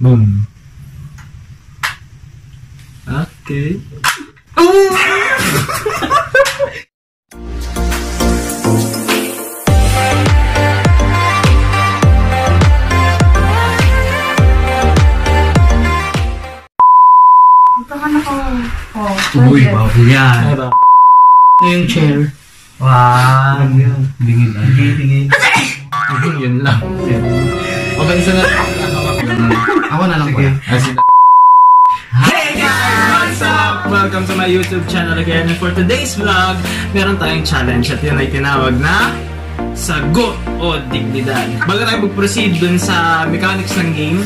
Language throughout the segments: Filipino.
Boom. Okay. Uy, bago yan. Yung chair. Wow. Bingin lang. Tingin. Yun lang. Okay, isa na. Ako na lang po. Hey guys! What's up? Welcome to my YouTube channel again. And for today's vlog, meron tayong challenge at yun ay tinawag na Sagot o Dignidad. Bago tayo mag-proceed dun sa mechanics ng game,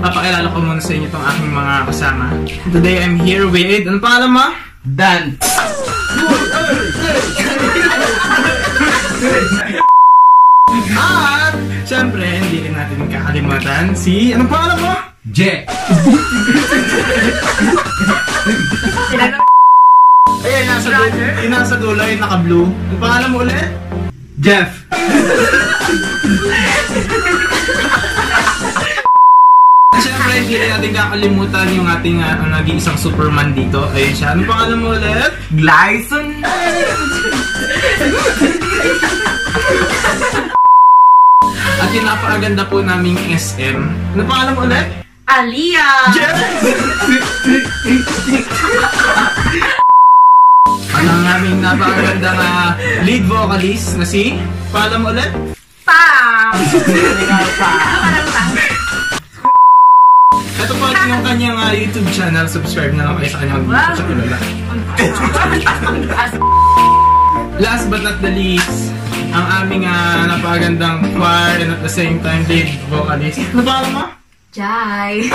papakilala ko muna sa inyo itong aking mga kasama. Today I'm here with... Ano pangalan mo? Dan. At syempre, hindi rin natin kakalimutan si... Anong pangalan mo? Jack. Ayan, nasa dulo yung naka-blue. Ang pangalan mo ulit? Jeff. Siyempre, hindi rin natin kakalimutan yung ating nag-iisang Superman dito. Ayun siya. Anong pangalan mo ulit? Glyson. At yung napakaganda po naming SM. Anong pangalan mo ulit? Aliyah! At ang aming napakagandang lead vocalist na si... Pangalan mo ulit? Pam! Ito po yung kanyang YouTube channel. Subscribe na lang kayo sa kanyang channel. Last but not the least, ang aming napakagandang choir and at the same time lead vocalist. Ano pangalan mo? Jai!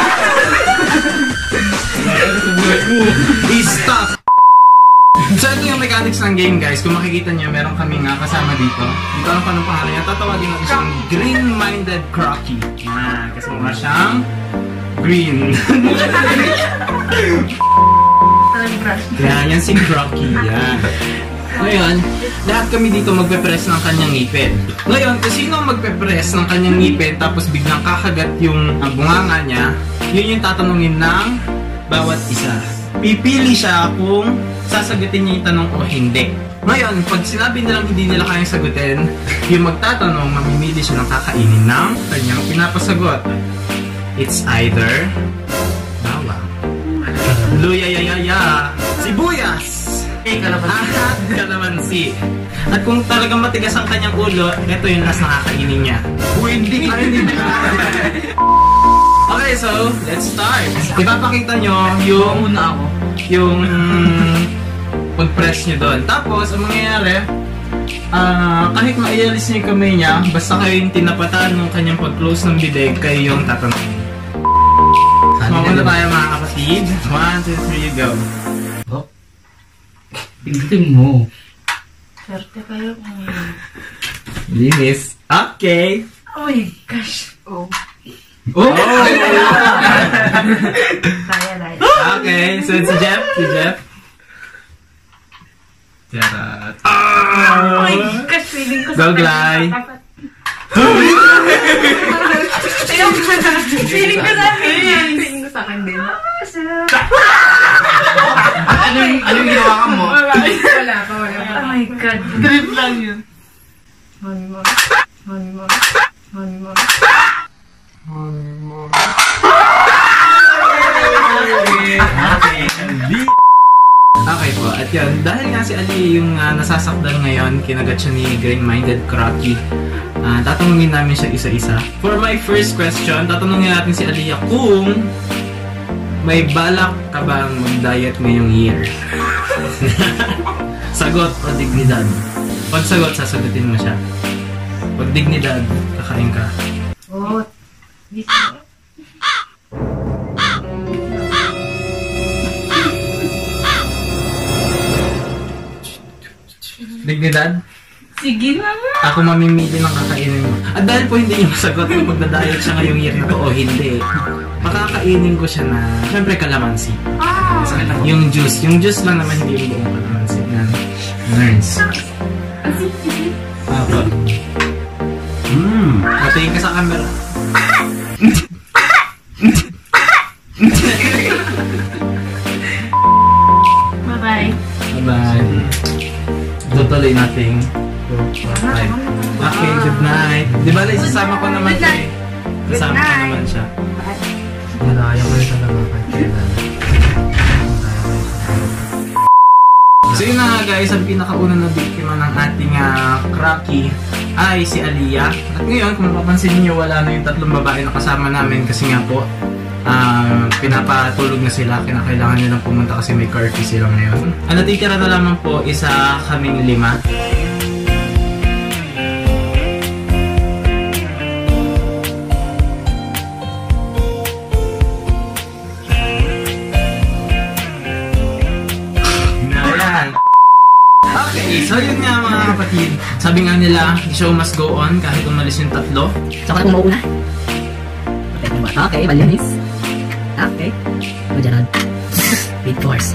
Stop! So ito yung mechanics ng game guys. Kung makikita nyo, meron kaming kasama dito. Hindi ko alam pa anong pangalan niya. Tatawagin natin siyang Green-Minded Crocky. Kasi mukha siyang green. Yan si Crocky. Yan. Ngayon, lahat kami dito magpe-press ng kanyang ngipin. Ngayon, kung sino magpe-press ng kanyang ngipin tapos biglang kakagat yung bunganga niya, yun yung tatanungin ng bawat isa. Pipili siya kung sasagutin niya yung tanong o hindi. Ngayon, pag sinabi nilang hindi nila kayang sagutin, yung magtatanong, mamimili siya ng kakainin ng kanyang pinapasagot. It's either bawang, luyayayaya, sibuyas, kalamansi. At kung talagang matigas ang kanyang ulo, ito yung last na kakainin niya. Hindi. Okay, so, let's start. Ipapakita nyo yung pag-press nyo doon. Tapos, ang mangyayari, kahit maialis nyo yung kamay niya, basta kayo yung tinapatan ng kanyang pag-close ng bibig, kayo yung tatanungin. Mamuna tayo mga kapatid. 1, 2, 3, go. Tingin mo. Swerte kayo. Linis. Okay. Oh my gosh. Oh. Oh! Daya. Okay, so si Jeff. Charot. Oh my gosh, feeling ko Go, Gly. Feeling ko sa akin yan. Feeling ko sa akin din. Ano yung ginawa mo? Wala pa. Oh my God. Trip lang yun. Honey mo. Okay po, at yun, dahil nga si Ali yung nasasakdan ngayon, kinagat siya ni Green-Minded Crocky. Tatanungin namin siya isa-isa. For my first question, tatanungin natin si Aliyah kung may balak ka bang mag-diet ngayong year? Sagot o dignidad? Pag sagot, sasagutin mo siya. Pag dignidad, kakain ka. Oh. Dignidad? Sige na nga. Ako mamimili ng kakainin mo. At dahil po hindi niyo masagot kung magda-diet siya ngayong year na to o hindi, makakainin ko siya na, syempre kalamansi. Yung juice lang naman, hindi yung buong kalamansi na nerds. Ako. Patingin ka sa camera. Di ba, isasama ko naman siya eh. Isasama ko naman siya. Malaya kayo talaga kahit kailan. So yun na nga guys, ang pinakauna na biktima ng ating Cracky ay si Aliyah. At ngayon, kung mapapansin niyo, wala na yung tatlong babae na kasama namin kasi nga po, pinapatulog na sila. Kinakailangan nilang pumunta kasi may curfew sila ngayon. Ang natitira na lamang po, isa kaming 5. Okay, so yun nga mga kapatid. Sabi nga nila, the show must go on kahit umalis yung tatlo. So, kung mauna. Okay, malinis. Okay. O, Gerald. Big force.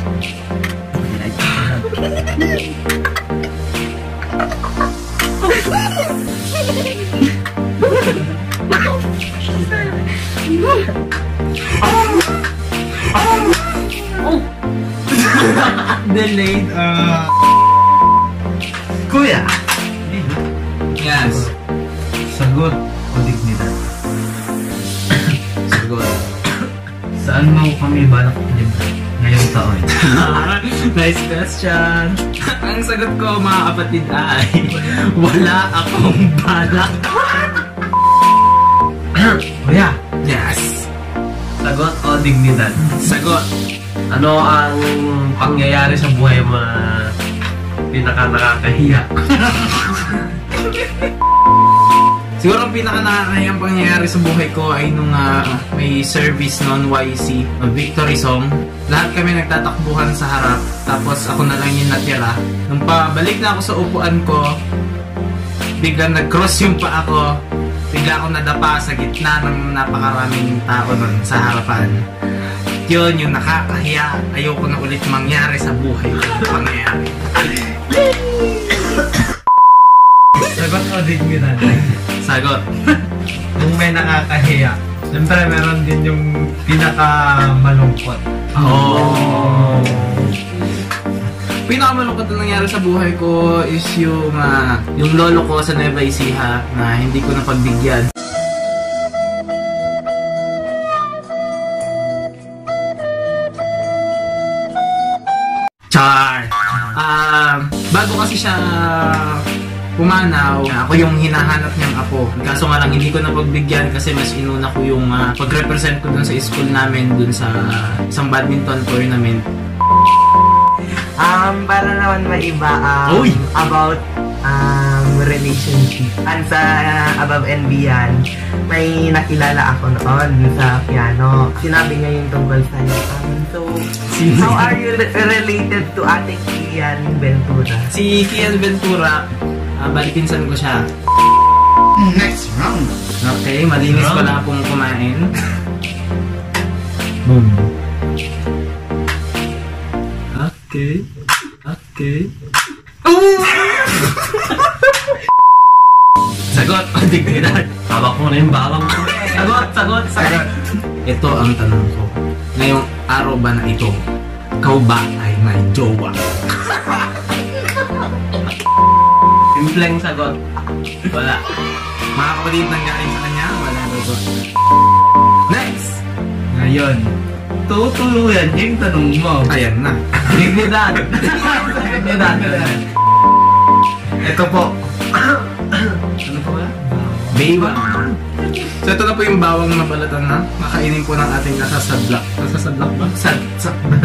Delayed, Kuya! Yes. Sagot o dignidad? Sagot. Saan mo kami balak ilibre ngayong taon? Nice question. Ang sagot ko mga kapatid ay wala akong balak. Kuya! Yes. Sagot o dignidad? Sagot. Ano ang pangyayari sa buhay mo na pinaka-nakakahiya? Siguro ang pinaka-nakakahiyang pangyayari sa buhay ko ay nung may service noon YC, Victory Song. Lahat kami nagtatakbuhan sa harap, tapos ako na lang yung natira. Nung pabalik na ako sa upuan ko, biglang nag-cross yung pa ako. Bigla ako nadapa sa gitna ng napakaraming tao nun sa harapan. Yun yung nakakahiya. Ayoko na ulit mangyari sa buhay ko. Pangyayari. Sagot o dignidad? Sagot. Kung may nakakahiya, siyempre meron din yung pinaka-malungkot. Oh. Pinakamalungkot na nangyari sa buhay ko is yung lolo ko sa Nueva Ecija na hindi ko napagbigyan. Char! Bago kasi siya pumanaw, ako yung hinahanap niyang apo. Kaso nga lang hindi ko napagbigyan kasi mas inuna ko yung pag-represent ko dun sa school namin, dun sa isang badminton tournament. Para naman maiba Uy! about relationship. And sa above and beyond, may nakilala ako noon sa piano. Sinabi niya yung tungkol sa'yo. So, how are you related to Ate Kian Ventura? Si Kian Ventura, balipinsan ko siya. Next round! Okay, malinis pala akong kumain. Boom! Okay. Okay. Sagot o dignidad? Hawak mo na yung bawang ko. Sagot. Ito ang tanong ko. Ngayong araw ba na ito, ikaw ba ay may jowa? Simpleng sagot. Wala. Mga kapatid nanggaling sa kanya, wala sagot. Next! Ngayon, tutuluyan yung tanong mo. Ayan na. Dignidad! Dignidad! Ito po. Ano po ba? Baywang. So ito na po yung bawang na balatan na. Kakainin po ng ating nasasadlak. Nasasadlak ba?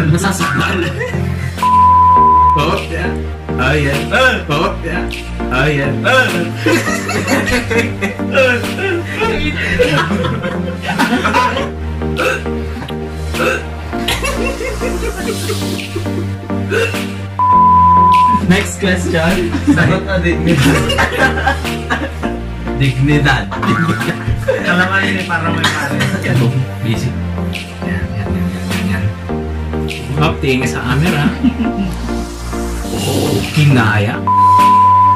Nasasadlak. Oh, yeah. Oh, yeah. Oh, yeah. Oh, yeah. Next question. Sagot o dignidad? Dignidad. Kalaman ni para may pare. Basic. Yan. Tingin sa camera. Oh, kinaya.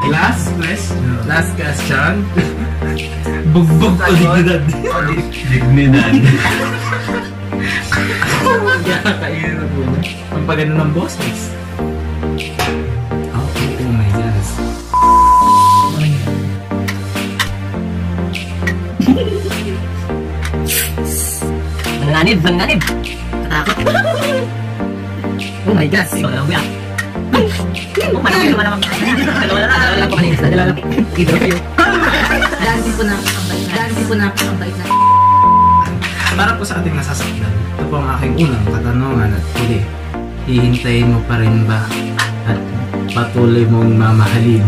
Last question. Bugbog o dignidad? Dignidad. Kainin na po na. Ang pagano ng boses. Oh my goodness. Nanganib. Katakot. Oh my God. Ikaw na lang kuya. Oh my God. Dalawa lang po kanina. Dalawa lang. Idro kayo. Dahil din po na pambait na. Para po sa ating nasasaktan, ito po ang aking unang katanungan at huli. Hihintayin mo pa rin ba at patuloy mong mamahalin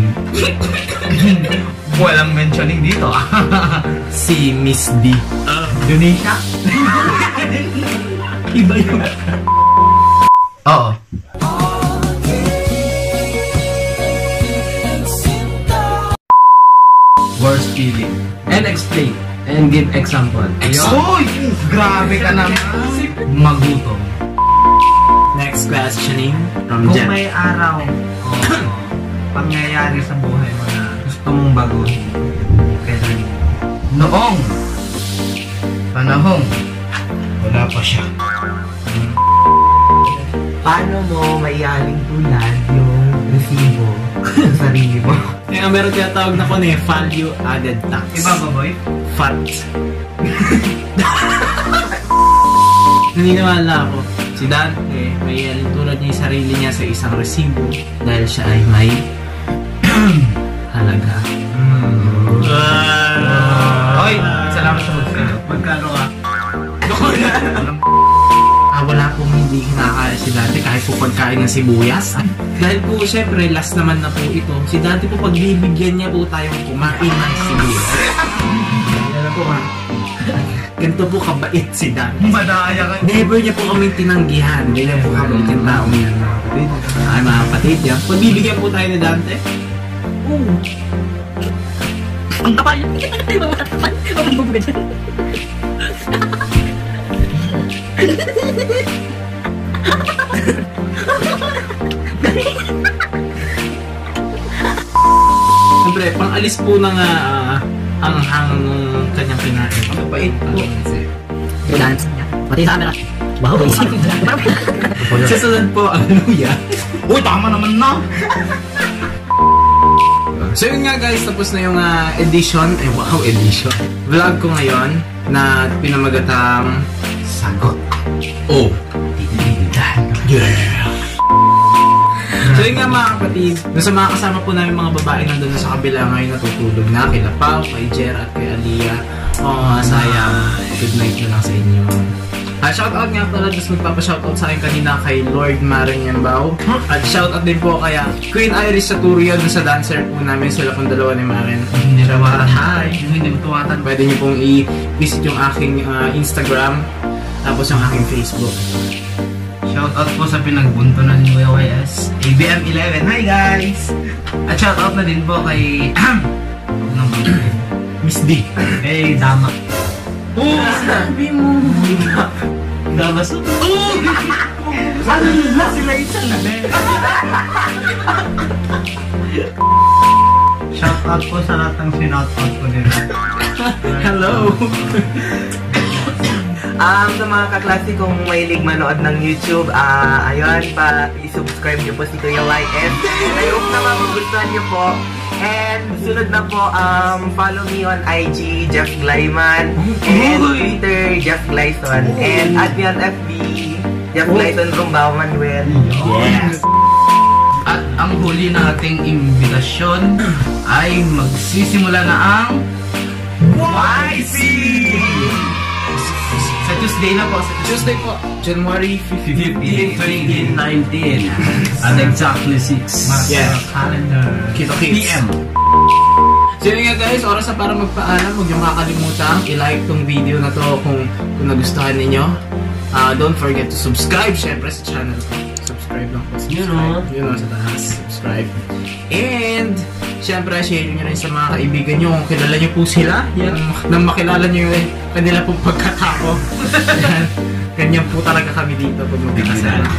Walang mentioning dito. si Miss D? Indonesia? Iba yun. Oo. Worst feeling. And explain. And give example. Uy! Grabe ka naman. Magutom. Next questioning from Kung Jen. may araw o pangyayari sa buhay mo na gusto mong baguhin, kailan mo? Noong panahong wala pa siya. Paano mo maialing tulad yung resibo sa sarili mo? Kaya meron tinatawag na ko na value added tax. Iba ba, boy? Fat. Naniniwala ako. Si Dante, may tulad niya yung sarili niya sa isang resibo dahil siya ay may halaga. Oy, salamat sa mag-sale. Magkano ka? Wala pong hindi kinakaya si Dante kahit po pagkain ng sibuyas. Dahil po, syempre, last naman na po ito. Si Dante po, pagbibigyan niya po tayong kumain ng sibuyas. Ano po ha? Ganito po kabait si Dante. Madaya ka. Never niya po kaming tinanggihan. Ganyan po kabait yung taong yan, mga kapatid. Ay, mga kapatid yan. Pagbibigyan po tayo ni Dante. Ang kapal. Ang kapal. Ang bubuga dyan. Siyempre, pang-alis po ng hanghang ng kanyang kinain. Ang bait po. Dance niya. Pati sa camera. Wow, isip. Sa sunod po, ang luya. Uy, tama naman na! So yun nga guys, tapos na yung edition. Wow, edition. Vlog ko ngayon na pinamagatang Sagot. Oh, titigan. Yeah! So yun nga mga kapatid, sa mga kasama po namin mga babae nandun sa kabila ngayon natutulog na, kila Pao, kay Jer at kay Aliyah. Sayang, good night na lang sa inyo. Shoutout nga pala, just magpapa-shoutout sa akin kanina kay Lord Marinyambao. At shoutout din po kaya Queen Iris Saturio dun sa dancer po namin, sila pong dalawa ni Maren. Hi! Hindi tuwatan. Pwede niyo pong i-visit yung aking Instagram, tapos yung aking Facebook. Shoutout po sa pinagbuntunan ni YYS ABM11. Hi guys! At shoutout na din po kay huwag nang pagkain. Miss D. Kay Dama. Sabi mo. Dama sa... Ano na sila isa na? Shoutout po sa lahat ng sinoutout ko din. Hello! Sa mga kaklase kong mahilig manood ng YouTube, ayun, i-subscribe niyo po si Kuya YS. I hope na magugustuhan niyo po. And sunod na po, follow me on IG, Jeff Glyman, and Twitter, Jeff Glyson, and add me on FB, Jeff Glyson Rumbao Manuel. Yes! At ang huli nating imbitasyon ay magsisimula na ang YC! Sa Tuesday na po. Sa Tuesday po, January 15, 2019. At exactly 6. Yeah. Calendar. Kita-kits. PM. So yun nga guys, oras na para magpaalam. Huwag niyong kakalimutan i-like tong video na to kung nagustuhan ninyo. Don't forget to subscribe syempre sa channel ko. Subscribe lang po. Yun o, sa taas. Subscribe. And syempre, share nyo rin sa mga kaibigan nyo kung kilala nyo po sila. Yan, nang makilala nyo yung kanila pong pagkatao. Ganyan po talaga kami dito pag magkakasama.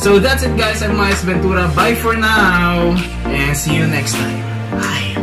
So that's it guys, I'm Miles Ventura. Bye for now. And see you next time. Bye.